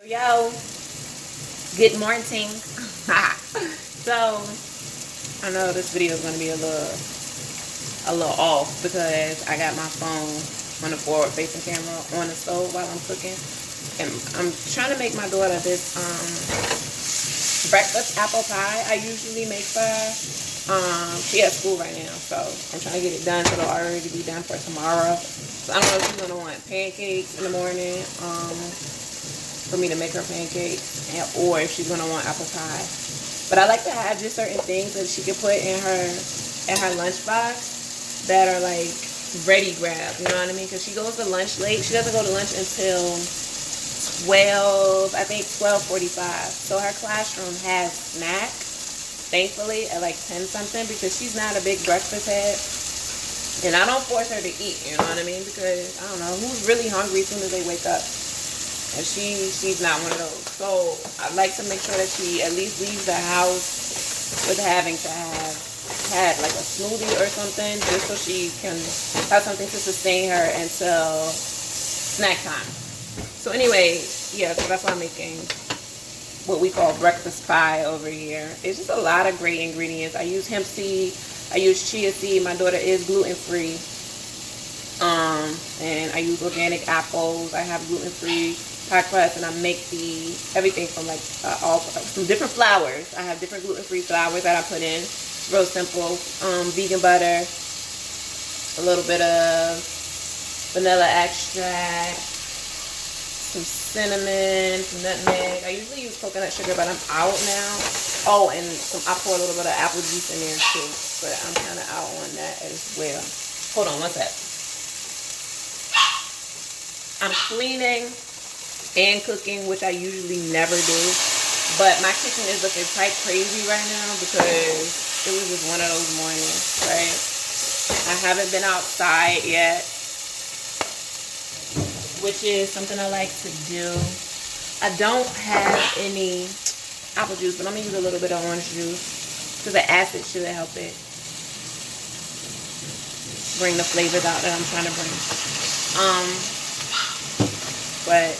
Yo, good morning. So I know this video is gonna be a little off because I got my phone on the forward facing camera on the stove while I'm cooking, and I'm trying to make my daughter this breakfast apple pie I usually make for her. She at school right now, so I'm trying to get it done so it'll already be done for tomorrow. So I don't know if she's gonna want pancakes in the morning. For me to make her pancakes, or if she's gonna want apple pie. But I like to have just certain things that she can put in her lunchbox that are like ready grab. You know what I mean? Because she goes to lunch late. She doesn't go to lunch until 12, I think 12:45. So her classroom has snacks, thankfully, at like 10 something, because she's not a big breakfast head. And I don't force her to eat, you know what I mean? Because I don't know who's really hungry as soon as they wake up. And she's not one of those. So I like to make sure that she at least leaves the house with having to have had like a smoothie or something, just so she can have something to sustain her until snack time. So anyway, yeah, so that's why I'm making what we call breakfast pie over here. It's just a lot of great ingredients. I use hemp seed, I use chia seed. My daughter is gluten free. And I use organic apples. I have gluten free pie crust, and I make everything from like some different flours. I have different gluten free flours that I put in. Real simple. Vegan butter, a little bit of vanilla extract, some cinnamon, some nutmeg. I usually use coconut sugar, but I'm out now. Oh, and I pour a little bit of apple juice in there too, but I'm kind of out on that as well. Hold on one sec. I'm cleaning and cooking, which I usually never do, but my kitchen is looking quite crazy right now because it was just one of those mornings, right? I haven't been outside yet, which is something I like to do. I don't have any apple juice, but I'm gonna use a little bit of orange juice because the acid should help it bring the flavors out that I'm trying to bring. But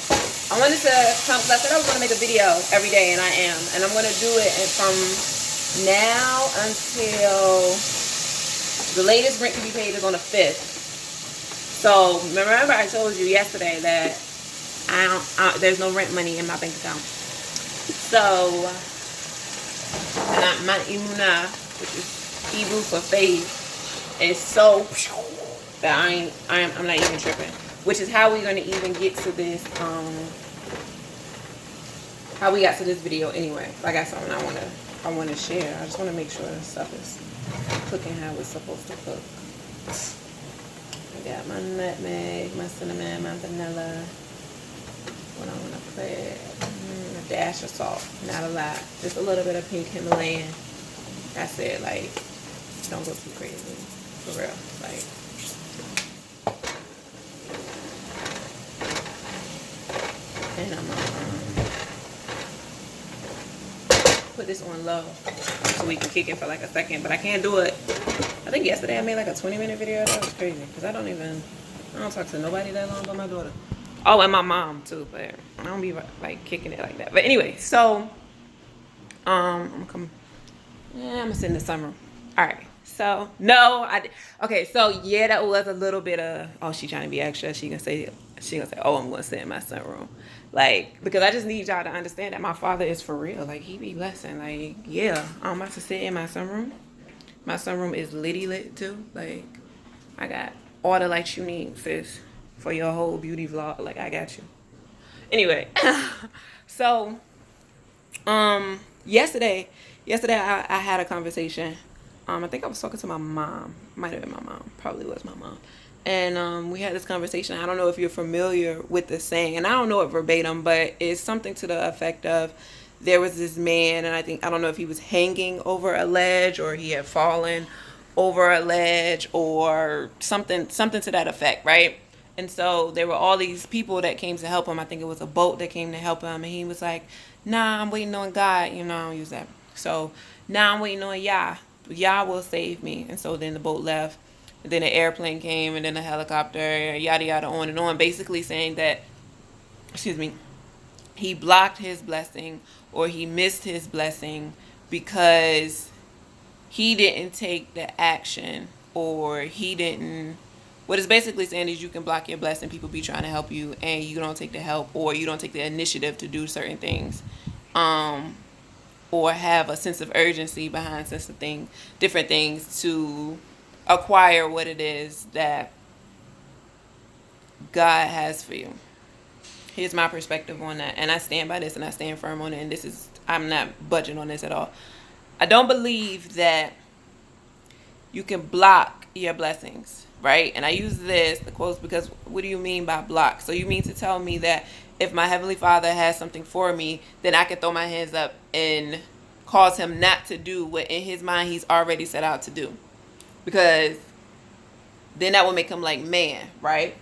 I wanted to come, because I said I was going to make a video every day, and I am. And I'm going to do it from now until the latest rent to be paid is on the 5th. So remember I told you yesterday that there's no rent money in my bank account. So my Emunah, which is Hebrew for faith, is so that I'm not even tripping. Which is how we're gonna even get to this, how we got to this video anyway. I got something I wanna share. I just wanna make sure this stuff is cooking how it's supposed to cook. I got my nutmeg, my cinnamon, my vanilla. What I wanna put, a dash of salt, not a lot. Just a little bit of pink Himalayan. That's it, like, don't go too crazy, for real, like. And I'm gonna put this on low so we can kick it for like a second, but I can't do it. I think yesterday I made like a 20-minute video. That was crazy because I don't talk to nobody that long but my daughter. Oh, and my mom too, but I don't be like kicking it like that. But anyway, so I'm gonna sit in the sunroom. All right. So no, okay. So yeah, that was a little bit of, oh, she trying to be extra. She gonna say, oh, I'm gonna sit in my sunroom, like, because I just need y'all to understand that my father is for real. Like, he be blessing. Like, yeah, I'm about to sit in my sunroom. My sunroom is litty lit too. Like, I got all the lights you need, sis, for your whole beauty vlog. Like, I got you. Anyway, so yesterday I had a conversation. I think I was talking to my mom. Might have been my mom. Probably was my mom. And we had this conversation. I don't know if you're familiar with the saying, and I don't know it verbatim, but it's something to the effect of, there was this man, and I don't know if he was hanging over a ledge or he had fallen over a ledge or something to that effect, right? And so there were all these people that came to help him. I think it was a boat that came to help him, and he was like, nah, I'm waiting on God. You know, I don't use that. So, nah, I'm waiting on Yah. Yah will save me. And so then the boat left. Then an airplane came, and then a helicopter, yada, yada, on and on. Basically saying that, excuse me, he blocked his blessing or he missed his blessing because he didn't take the action, or he didn't. What it's basically saying is you can block your blessing. People be trying to help you, and you don't take the help, or you don't take the initiative to do certain things, or have a sense of urgency behind sense of different things to acquire what it is that God has for you. Here's my perspective on that, and I stand by this, and I stand firm on it. And I'm not budging on this at all. I don't believe that you can block your blessings, right? And I use the quotes, because what do you mean by block? So you mean to tell me that if my Heavenly Father has something for me, then I can throw my hands up and cause him not to do what in his mind he's already set out to do? Because then that would make him like man, right?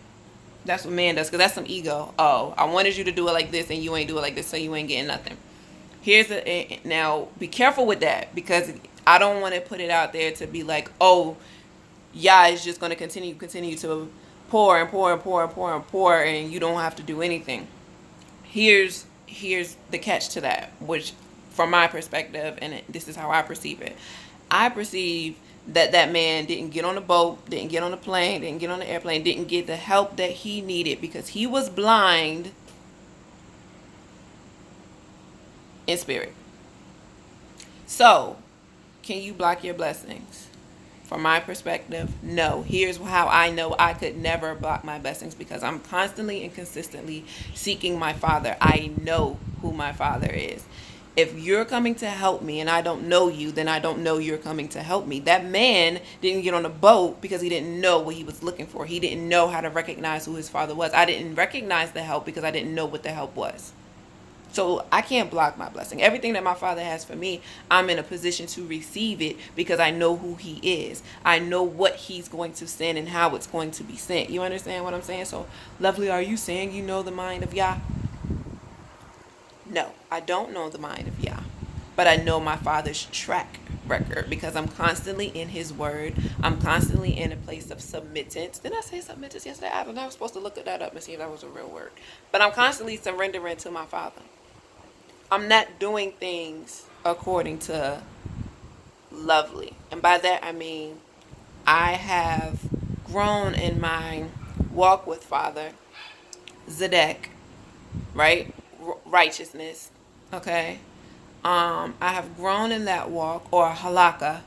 That's what man does, because that's some ego. Oh, I wanted you to do it like this, and you ain't do it like this, so you ain't getting nothing. Now, be careful with that, because I don't want to put it out there to be like, oh, Yah is just going to continue to pour and pour and pour and pour and pour, and you don't have to do anything. Here's the catch to that, which from my perspective, and this is how I perceive it. I perceive that man didn't get on the boat, didn't get on the plane, didn't get on the airplane, didn't get the help that he needed because he was blind in spirit. So, can you block your blessings? From my perspective, no. Here's how I know I could never block my blessings, because I'm constantly and consistently seeking my Father. I know who my Father is. If you're coming to help me and I don't know you, then I don't know you're coming to help me. That man didn't get on a boat because he didn't know what he was looking for. He didn't know how to recognize who his Father was. I didn't recognize the help because I didn't know what the help was. So I can't block my blessing. Everything that my Father has for me, I'm in a position to receive it because I know who he is. I know what he's going to send and how it's going to be sent. You understand what I'm saying? So, Lovely, are you saying you know the mind of Yah? No, I don't know the mind of Yah, but I know my Father's track record because I'm constantly in his word. I'm constantly in a place of submittance. Did I say submittance yesterday? I was supposed to look that up and see if that was a real word. But I'm constantly surrendering to my Father. I'm not doing things according to Lovely. And by that I mean I have grown in my walk with Father Zedek, right? Righteousness, okay? I have grown in that walk, or halakha,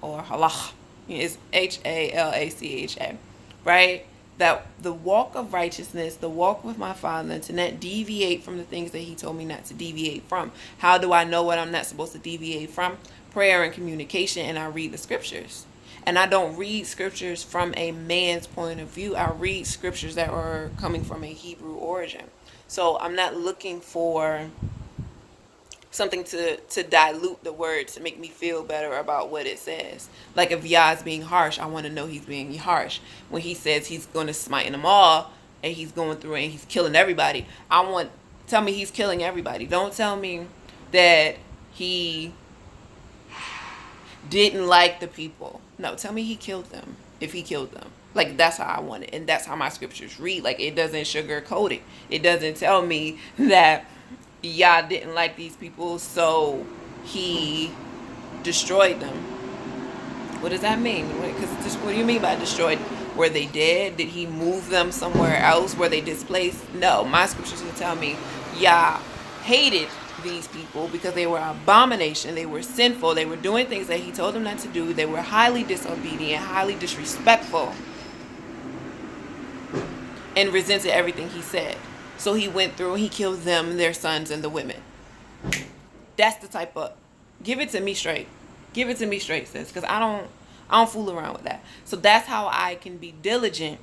or halach, is Halacha, right? That the walk of righteousness, the walk with my Father, to not deviate from the things that he told me not to deviate from. How do I know what I'm not supposed to deviate from? Prayer and communication, and I read the scriptures. And I don't read scriptures from a man's point of view. I read scriptures that are coming from a Hebrew origin. So I'm not looking for something to dilute the word to make me feel better about what it says. Like if Yah is being harsh, I want to know he's being harsh. When he says he's going to smite them all and he's going through and he's killing everybody, tell me he's killing everybody. Don't tell me that he didn't like the people. No, tell me he killed them, if he killed them. Like, that's how I want it, and that's how my scriptures read. Like, it doesn't sugarcoat it. It doesn't tell me that Yah didn't like these people, so he destroyed them. What does that mean? Because what do you mean by destroyed? Were they dead? Did he move them somewhere else? Were they displaced? No, my scriptures will tell me Yah hated these people because they were an abomination. They were sinful. They were doing things that he told them not to do. They were highly disobedient, highly disrespectful, and resented everything he said. So he went through and he killed them, their sons, and the women. That's the type of, give it to me straight. Give it to me straight, sis, because I don't fool around with that. So that's how I can be diligent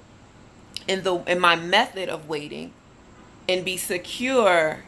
in my method of waiting and be secure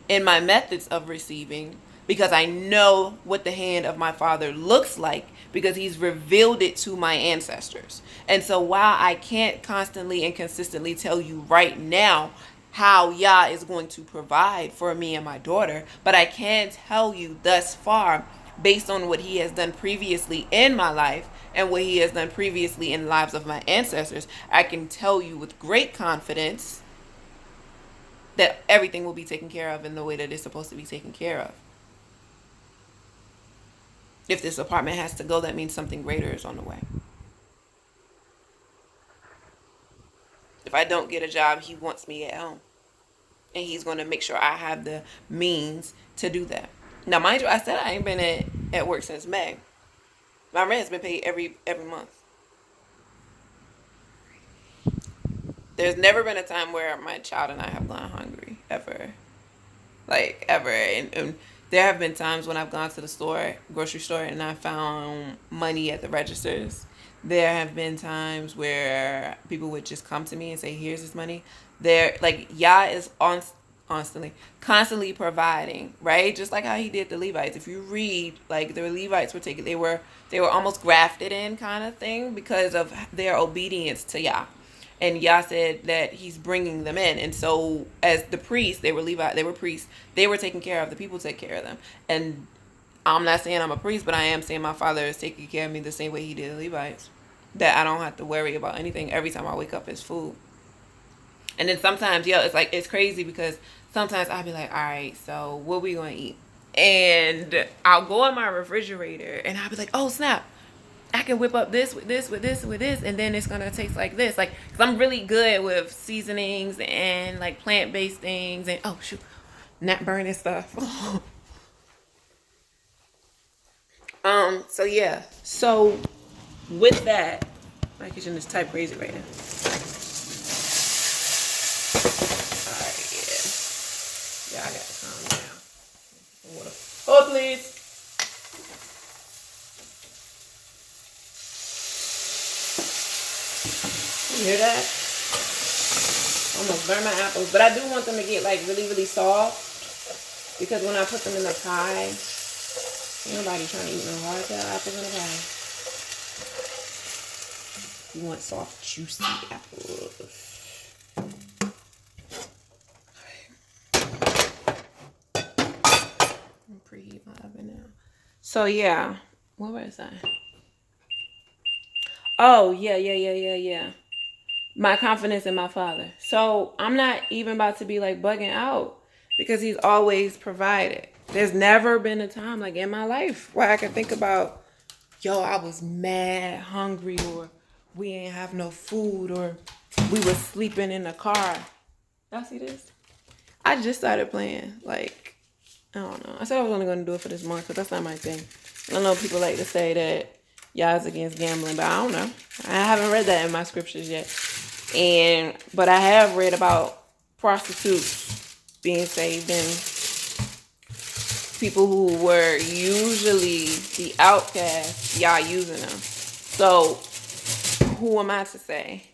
in my methods of receiving, because I know what the hand of my Father looks like, because he's revealed it to my ancestors. And so while I can't constantly and consistently tell you right now how Yah is going to provide for me and my daughter, but I can tell you thus far, based on what he has done previously in my life and what he has done previously in the lives of my ancestors, I can tell you with great confidence that everything will be taken care of in the way that it's supposed to be taken care of. If this apartment has to go, that means something greater is on the way. If I don't get a job, he wants me at home. And he's going to make sure I have the means to do that. Now, mind you, I said I ain't been at work since May. My rent's been paid every month. There's never been a time where my child and I have gone hungry, ever. Like, ever. And there have been times when I've gone to the grocery store, and I found money at the registers. There have been times where people would just come to me and say, here's this money. Yah is constantly providing, right? Just like how he did the Levites. If you read, like, the Levites were taken, they were almost grafted in kind of thing because of their obedience to Yah. And Yah said that he's bringing them in. And so as the priests, they were priests. They were taking care of the people, take care of them. And I'm not saying I'm a priest, but I am saying my father is taking care of me the same way he did the Levites. That I don't have to worry about anything every time I wake up is food. And then sometimes, it's crazy because sometimes I'll be like, all right, so what we going to eat? And I'll go in my refrigerator and I'll be like, oh, snap. I can whip up this with this, with this, with this, and then it's going to taste like this. Like, because I'm really good with seasonings and, like, plant-based things and, oh, shoot, not burning stuff. So, yeah. So, with that, my kitchen is type crazy right now. Alright, yeah. Yeah, I got to calm down. Water. Oh, please. You hear that? Almost burn my apples. But I do want them to get, like, really, really soft. Because when I put them in the pie, ain't nobody trying to eat no hard-shell apples in the pie. You want soft, juicy apples. I'm preheat my oven now. So, yeah. What was I? Oh, yeah. My confidence in my father. So I'm not even about to be like bugging out because he's always provided. There's never been a time like in my life where I can think about, I was mad hungry, or we ain't have no food, or we were sleeping in the car. Y'all see this? I just started playing. Like, I don't know. I said I was only going to do it for this month because that's not my thing. I know people like to say that y'all's against gambling, but I don't know. I haven't read that in my scriptures yet. But I have read about prostitutes being saved and people who were usually the outcasts, y'all using them. So who am I to say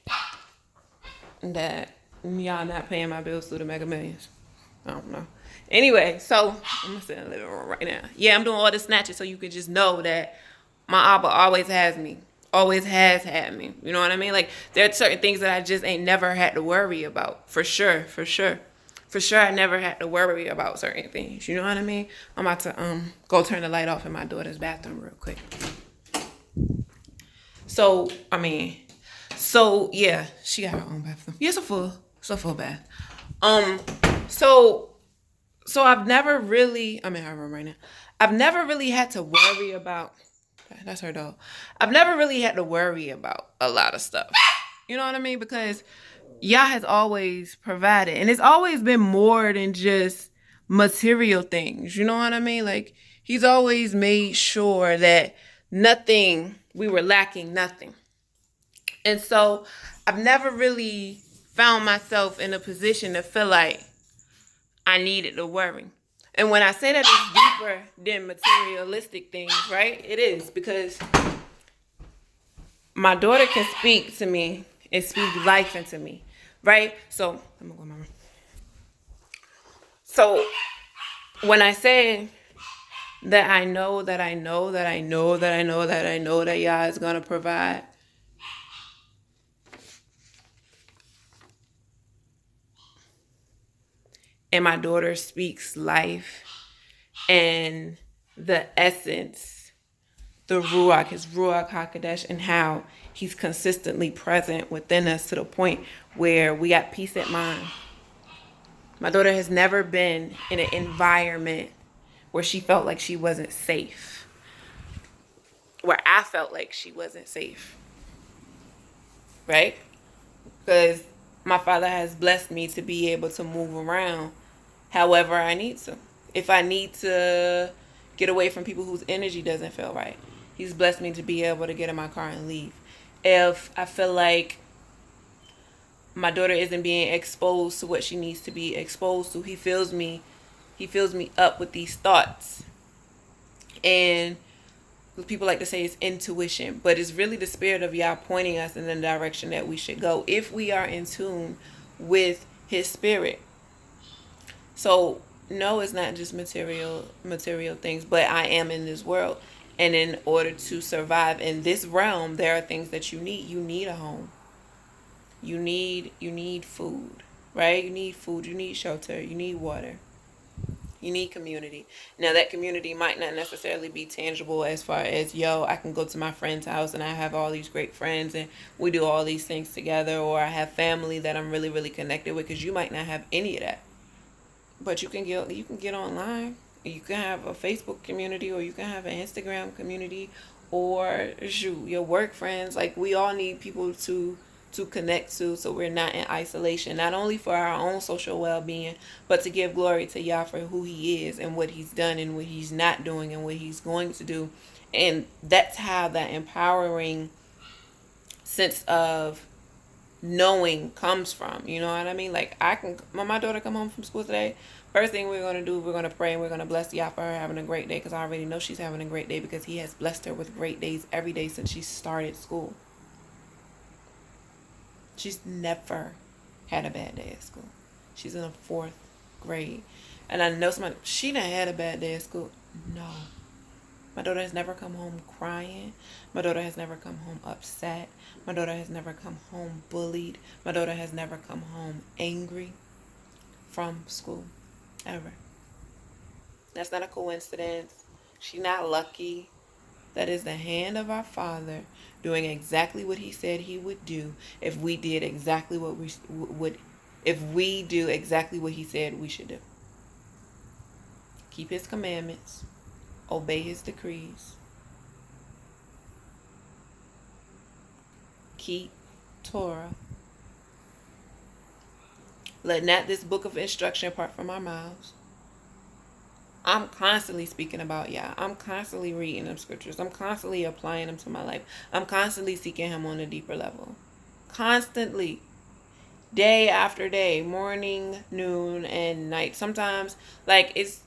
that y'all not paying my bills through the Mega Millions? I don't know. Anyway, so I'm gonna sit in the living room right now. Yeah, I'm doing all this snatching so you can just know that my Abba always has me. Always has had me. You know what I mean? Like, there are certain things that I just ain't never had to worry about. For sure. I never had to worry about certain things. You know what I mean? I'm about to go turn the light off in my daughter's bathroom real quick. So, yeah, she got her own bathroom. Yeah, it's a full bath. So I've never really, I'm in her room right now. I've never really had to worry about, that's her dog. I've never really had to worry about a lot of stuff. You know what I mean? Because Yah has always provided. And it's always been more than just material things. You know what I mean? Like, he's always made sure that we were lacking nothing. And so I've never really found myself in a position to feel like I needed to worry. And when I say that it's deeper than materialistic things, right? It is, because my daughter can speak to me and speak life into me, right? So, I'm gonna go in my room. So, when I say that I know that Yah is gonna provide, and my daughter speaks life and the essence, the Ruach, his Ruach HaKodesh, and how he's consistently present within us to the point where we got peace at mind. My daughter has never been in an environment where she felt like she wasn't safe, where I felt like she wasn't safe, right? Because my father has blessed me to be able to move around however I need to. If I need to get away from people whose energy doesn't feel right, he's blessed me to be able to get in my car and leave. If I feel like my daughter isn't being exposed to what she needs to be exposed to, he fills me up with these thoughts. And people like to say it's intuition, but it's really the spirit of Yah pointing us in the direction that we should go if we are in tune with his spirit. So no, it's not just material things, but I am in this world, and in order to survive in this realm, there are things that you need. You need a home. You need food, right? You need food, you need shelter, you need water. You need community. Now, that community might not necessarily be tangible as far as, I can go to my friend's house and I have all these great friends and we do all these things together, or I have family that I'm really, really connected with, because you might not have any of that. But you can get online. You can have a Facebook community, or you can have an Instagram community, or your work friends. Like, we all need people to connect to, so we're not in isolation, not only for our own social well-being, but to give glory to Yah for who he is and what he's done and what he's not doing and what he's going to do. And that's how that empowering sense of knowing comes from. You know what I mean? Like, when my daughter come home from school today, first thing we're going to do, we're going to pray and we're going to bless Yah for her having a great day, because I already know she's having a great day, because he has blessed her with great days every day since she started school. She's never had a bad day at school. She's in the 4th grade. And I know she done had a bad day at school. No. My daughter has never come home crying. My daughter has never come home upset. My daughter has never come home bullied. My daughter has never come home angry from school. Ever. That's not a coincidence. She's not lucky. That is the hand of our Father doing exactly what he said he would do if we did exactly what we would, if we do exactly what he said we should do. Keep his commandments, obey his decrees, keep Torah. Let not this book of instruction depart from our mouths. I'm constantly speaking about Yah. I'm constantly reading them scriptures. I'm constantly applying them to my life. I'm constantly seeking him on a deeper level. Constantly. Day after day. Morning, noon, and night. Sometimes, like, it's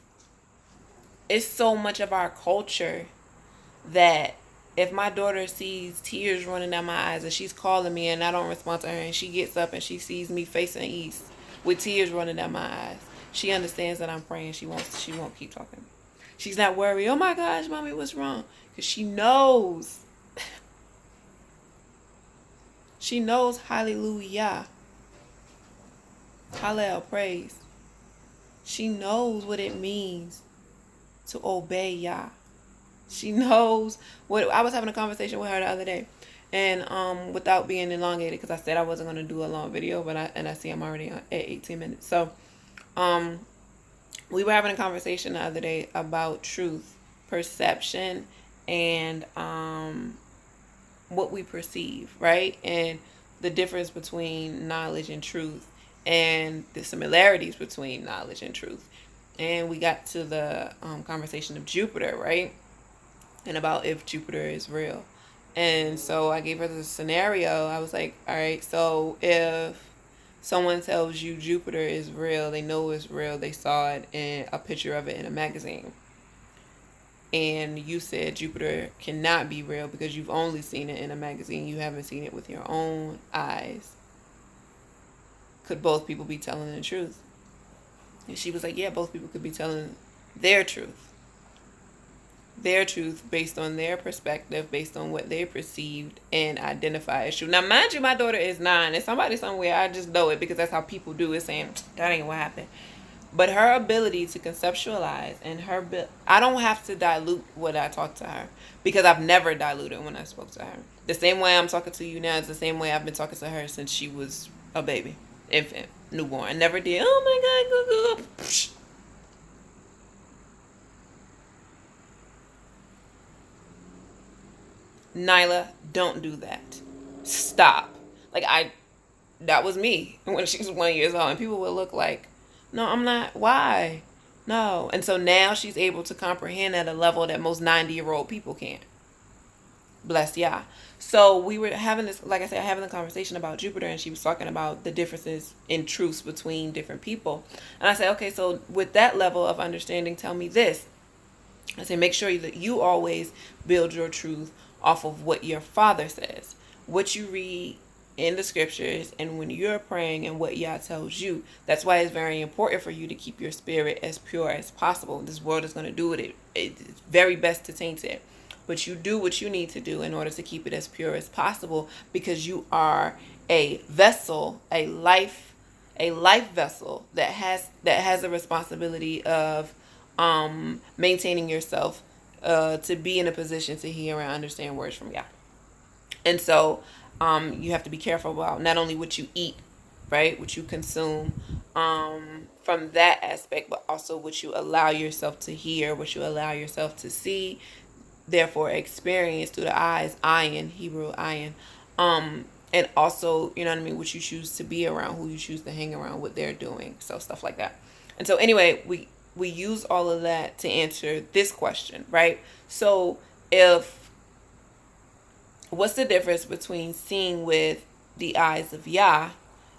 so much of our culture that if my daughter sees tears running down my eyes and she's calling me and I don't respond to her, and she gets up and she sees me facing east with tears running down my eyes, she understands that I'm praying. She won't keep talking. She's not worried, oh my gosh, mommy, what's wrong? Because she knows. She knows, hallelujah. Hallel, praise. She knows what it means to obey Yah. She knows what. I was having a conversation with her the other day, and without being elongated, because I said I wasn't going to do a long video, but I see I'm already at 18 minutes. So we were having a conversation the other day about truth, perception, and what we perceive, right? And the difference between knowledge and truth, and the similarities between knowledge and truth. And we got to the conversation of Jupiter, right? And about if Jupiter is real. And so I gave her the scenario. I was like, all right, so if someone tells you Jupiter is real, they know it's real, they saw it in a picture of it in a magazine, and you said Jupiter cannot be real because you've only seen it in a magazine, you haven't seen it with your own eyes, could both people be telling the truth? And she was like, yeah, both people could be telling their truth based on their perspective, based on what they perceived and identify as true. Now, mind you, my daughter is 9, and somebody somewhere, I just know it because that's how people do it, saying, that ain't what happened. But her ability to conceptualize, and I don't have to dilute what I talk to her, because I've never diluted when I spoke to her. The same way I'm talking to you now is the same way I've been talking to her since she was a baby. infant, newborn. I never did. Oh my God, go. Nyla, don't do that. Stop. Like that was me when she was 1 year old, and people would look like, no, I'm not. Why? No. And so now she's able to comprehend at a level that most 90-year-old people can't. Bless Yah. So we were having this, like I said, having a conversation about Jupiter, and she was talking about the differences in truths between different people. And I said, okay, so with that level of understanding, tell me this. I say, make sure that you always build your truth off of what your father says, what you read in the scriptures, and when you're praying and what Yah tells you. That's why it's very important for you to keep your spirit as pure as possible. This world is going to do it. It's very best to taint it. But you do what you need to do in order to keep it as pure as possible, because you are a vessel, a life vessel that has a responsibility of maintaining yourself to be in a position to hear and understand words from Yah. And so you have to be careful about not only what you eat, right, what you consume from that aspect, but also what you allow yourself to hear, what you allow yourself to see, therefore experience through the eyes, ayin, Hebrew ayin, and also, you know what I mean, what you choose to be around, who you choose to hang around, what they're doing, so stuff like that. And so anyway, we use all of that to answer this question, right? So what's the difference between seeing with the eyes of Yah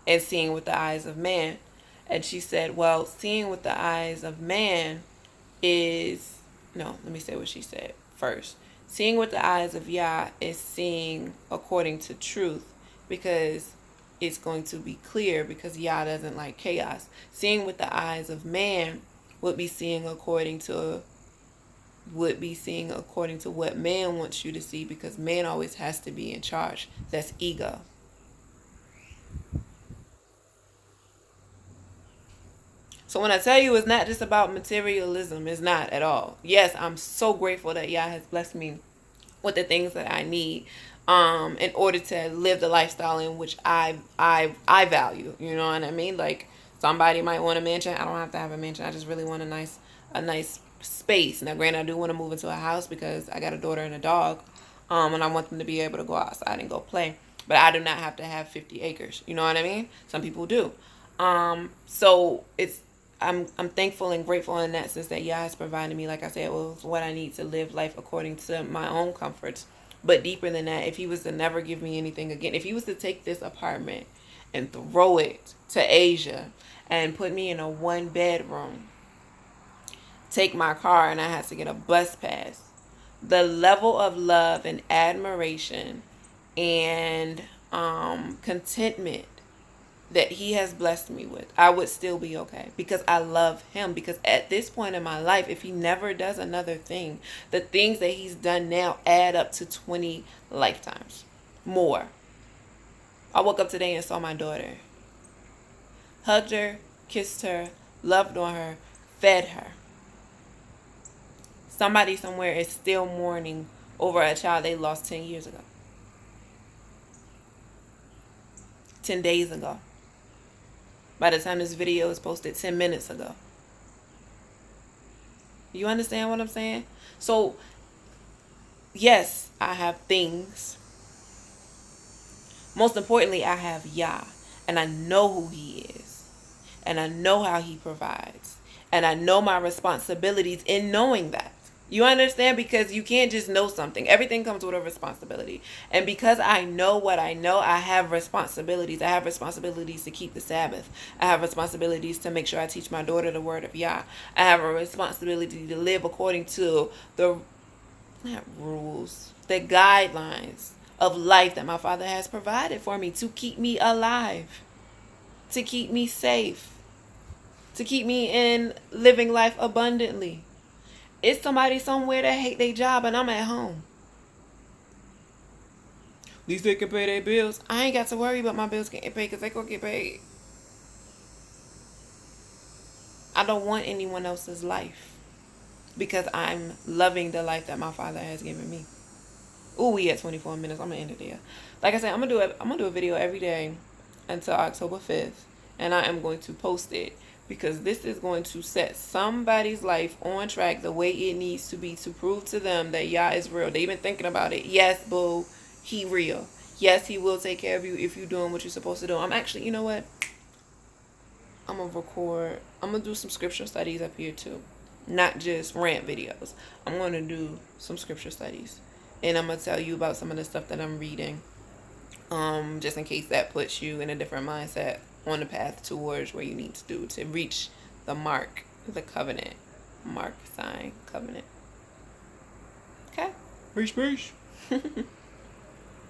and seeing with the eyes of man? And she said, well, seeing with the eyes of man is, no, let me say what she said first. Seeing with the eyes of Yah is seeing according to truth, because it's going to be clear, because Yah doesn't like chaos. Seeing with the eyes of man would be seeing according to what man wants you to see, because man always has to be in charge. That's ego. So when I tell you it's not just about materialism, it's not at all. Yes, I'm so grateful that Yah has blessed me with the things that I need in order to live the lifestyle in which I value. You know what I mean? Like, somebody might want a mansion. I don't have to have a mansion. I just really want a nice space. Now, granted, I do want to move into a house because I got a daughter and a dog, and I want them to be able to go outside and go play. But I do not have to have 50 acres. You know what I mean? Some people do. So I'm thankful and grateful in that sense that Yah has provided me, like I said, with what I need to live life according to my own comforts. But deeper than that, if he was to never give me anything again, if he was to take this apartment and throw it to Asia and put me in a 1-bedroom, take my car, and I had to get a bus pass, the level of love and admiration and contentment that he has blessed me with, I would still be okay, because I love him. Because at this point in my life, if he never does another thing, the things that he's done now add up to 20 lifetimes more. I woke up today and saw my daughter, hugged her, kissed her, loved on her, fed her. Somebody somewhere is still mourning over a child they lost 10 years ago, 10 days ago. By the time this video is posted, 10 minutes ago. You understand what I'm saying? So, yes, I have things. Most importantly, I have Yah. And I know who he is. And I know how he provides. And I know my responsibilities in knowing that. You understand? Because you can't just know something. Everything comes with a responsibility. And because I know what I know, I have responsibilities. I have responsibilities to keep the Sabbath. I have responsibilities to make sure I teach my daughter the word of Yah. I have a responsibility to live according to the guidelines of life that my Father has provided for me, to keep me alive, to keep me safe, to keep me in living life abundantly. It's somebody somewhere that hate their job and I'm at home. At least they can pay their bills. I ain't got to worry about my bills getting paid, because they gonna get paid. I don't want anyone else's life, because I'm loving the life that my Father has given me. Ooh, we at 24 minutes. I'm gonna end it there. Like I said, I'm gonna do a video every day until October 5th. and I am going to post it, because this is going to set somebody's life on track the way it needs to be, to prove to them that Yah is real. They've been thinking about it. Yes, boo, he real. Yes, he will take care of you if you're doing what you're supposed to do. I'm actually, you know what? I'm going to record. I'm going to do some scripture studies up here too. Not just rant videos. I'm going to do some scripture studies. And I'm going to tell you about some of the stuff that I'm reading. Just in case that puts you in a different mindset on the path towards where you need to do to reach the mark, the covenant. Mark, sign, covenant. Okay? Peace, peace.